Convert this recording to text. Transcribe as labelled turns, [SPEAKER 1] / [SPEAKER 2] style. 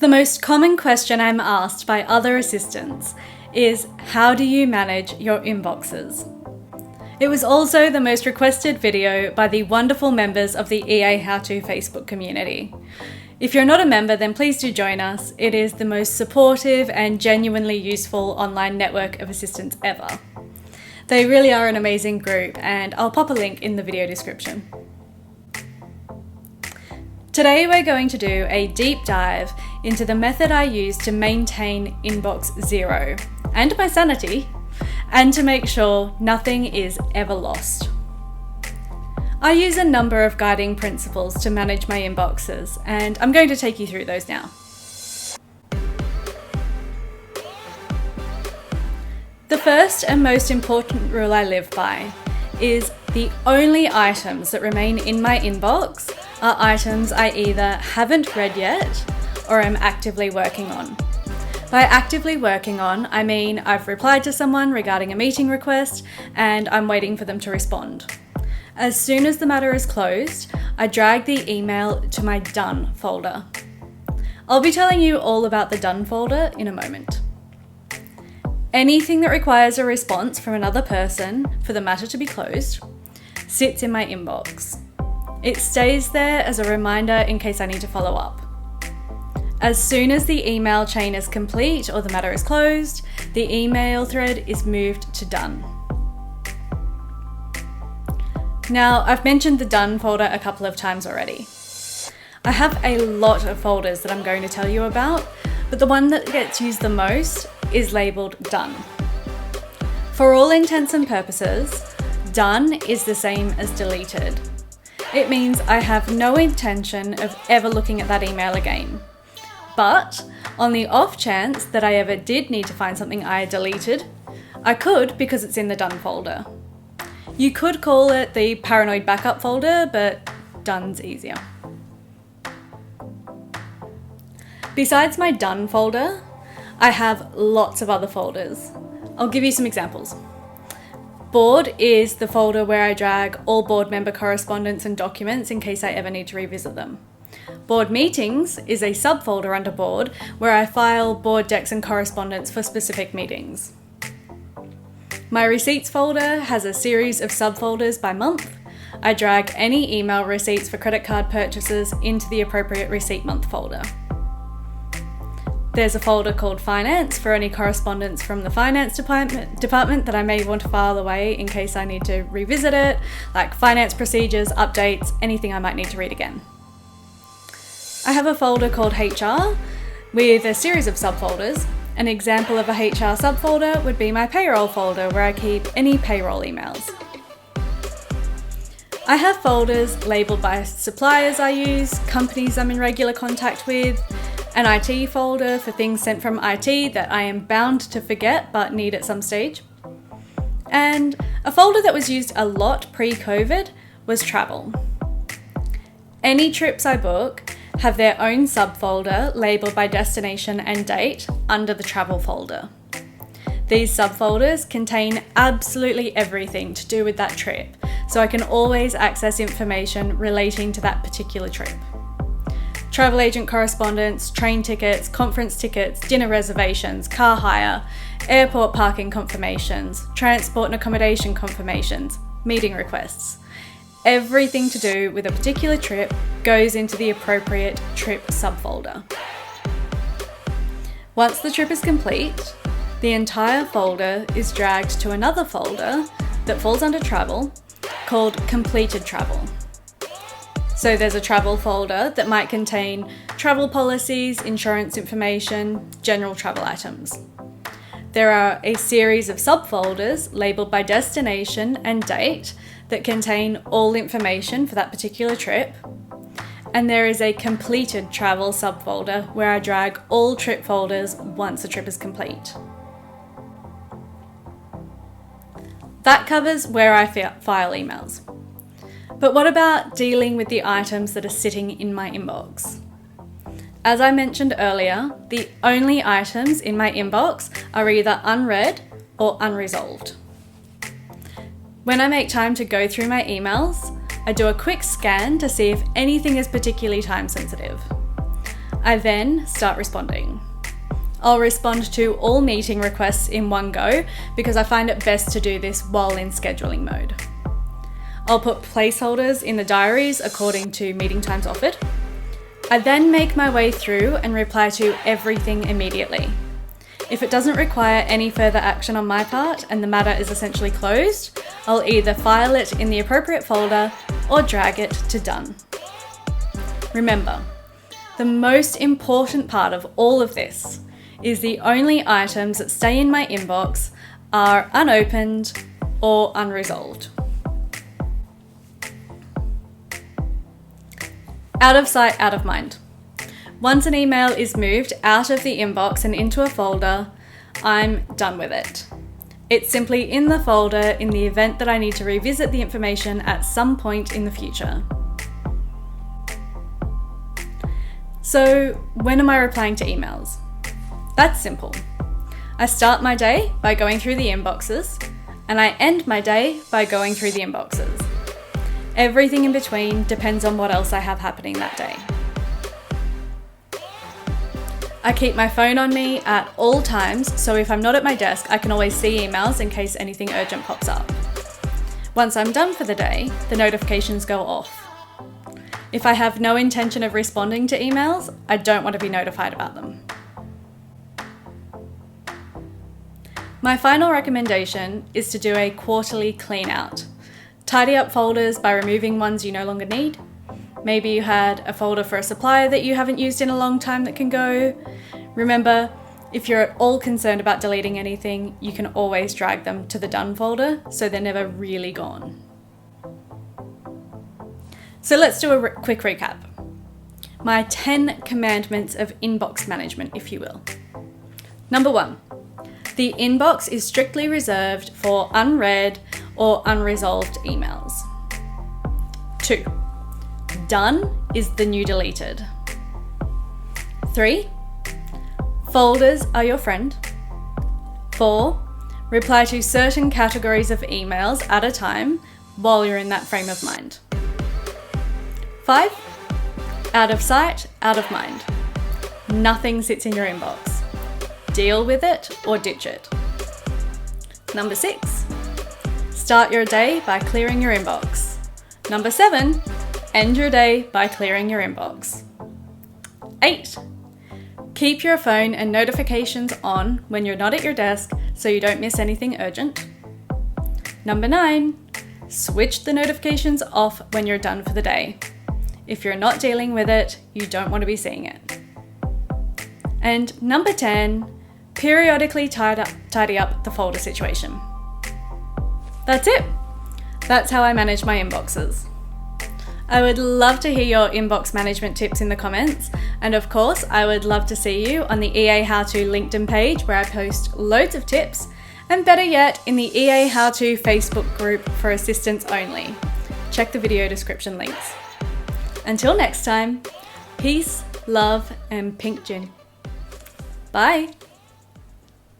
[SPEAKER 1] The most common question I'm asked by other assistants is, how do you manage your inboxes? It was also the most requested video by the wonderful members of the EA How To Facebook community. If you're not a member, then please do join us. It is the most supportive and genuinely useful online network of assistants ever. They really are an amazing group, and I'll pop a link in the video description. Today we're going to do a deep dive into the method I use to maintain inbox zero and my sanity, and to make sure nothing is ever lost. I use a number of guiding principles to manage my inboxes, and I'm going to take you through those now. The first and most important rule I live by is the only items that remain in my inbox are items I either haven't read yet or am actively working on. By actively working on, I mean I've replied to someone regarding a meeting request and I'm waiting for them to respond. As soon as the matter is closed, I drag the email to my done folder. I'll be telling you all about the done folder in a moment. Anything that requires a response from another person for the matter to be closed sits in my inbox. It stays there as a reminder in case I need to follow up. As soon as the email chain is complete or the matter is closed, the email thread is moved to done. Now, I've mentioned the done folder a couple of times already. I have a lot of folders that I'm going to tell you about, but the one that gets used the most is labelled done. For all intents and purposes, done is the same as deleted. It means I have no intention of ever looking at that email again. But on the off chance that I ever did need to find something I deleted, I could because it's in the done folder. You could call it the paranoid backup folder, but done's easier. Besides my done folder, I have lots of other folders. I'll give you some examples. Board is the folder where I drag all board member correspondence and documents in case I ever need to revisit them. Board meetings is a subfolder under board where I file board decks and correspondence for specific meetings. My receipts folder has a series of subfolders by month. I drag any email receipts for credit card purchases into the appropriate receipt month folder. There's a folder called Finance for any correspondence from the finance department that I may want to file away in case I need to revisit it, like finance procedures, updates, anything I might need to read again. I have a folder called HR with a series of subfolders. An example of a HR subfolder would be my payroll folder where I keep any payroll emails. I have folders labelled by suppliers I use, companies I'm in regular contact with, an IT folder for things sent from IT that I am bound to forget but need at some stage. And a folder that was used a lot pre-COVID was travel. Any trips I book have their own subfolder labelled by destination and date under the travel folder. These subfolders contain absolutely everything to do with that trip, so I can always access information relating to that particular trip. Travel agent correspondence, train tickets, conference tickets, dinner reservations, car hire, airport parking confirmations, transport and accommodation confirmations, meeting requests. Everything to do with a particular trip goes into the appropriate trip subfolder. Once the trip is complete, the entire folder is dragged to another folder that falls under travel called completed travel. So there's a travel folder that might contain travel policies, insurance information, general travel items. There are a series of subfolders labelled by destination and date that contain all information for that particular trip. And there is a completed travel subfolder where I drag all trip folders once the trip is complete. That covers where I file emails. But what about dealing with the items that are sitting in my inbox? As I mentioned earlier, the only items in my inbox are either unread or unresolved. When I make time to go through my emails, I do a quick scan to see if anything is particularly time sensitive. I then start responding. I'll respond to all meeting requests in one go because I find it best to do this while in scheduling mode. I'll put placeholders in the diaries according to meeting times offered. I then make my way through and reply to everything immediately. If it doesn't require any further action on my part and the matter is essentially closed, I'll either file it in the appropriate folder or drag it to done. Remember, the most important part of all of this is the only items that stay in my inbox are unopened or unresolved. Out of sight, out of mind. Once an email is moved out of the inbox and into a folder, I'm done with it. It's simply in the folder in the event that I need to revisit the information at some point in the future. So, when am I replying to emails? That's simple. I start my day by going through the inboxes, and I end my day by going through the inboxes. Everything in between depends on what else I have happening that day. I keep my phone on me at all times, so if I'm not at my desk, I can always see emails in case anything urgent pops up. Once I'm done for the day, the notifications go off. If I have no intention of responding to emails, I don't want to be notified about them. My final recommendation is to do a quarterly clean out. Tidy up folders by removing ones you no longer need. Maybe you had a folder for a supplier that you haven't used in a long time that can go. Remember, if you're at all concerned about deleting anything, you can always drag them to the done folder so they're never really gone. So let's do a quick recap. My 10 commandments of inbox management, if you will. Number 1. The inbox is strictly reserved for unread or unresolved emails. 2. Done is the new deleted. 3. Folders are your friend. 4. Reply to certain categories of emails at a time while you're in that frame of mind. 5. Out of sight, out of mind. Nothing sits in your inbox. Deal with it or ditch it. Number 6. Start your day by clearing your inbox. Number 7. End your day by clearing your inbox. 8. Keep your phone and notifications on when you're not at your desk so you don't miss anything urgent. Number 9. Switch the notifications off when you're done for the day. If you're not dealing with it, you don't want to be seeing it. And number 10. Periodically tidy up the folder situation. That's it. That's how I manage my inboxes. I would love to hear your inbox management tips in the comments, and of course, I would love to see you on the EA How To LinkedIn page where I post loads of tips, and better yet, in the EA How To Facebook group for assistants only. Check the video description links. Until next time, peace, love, and pink gin. Bye.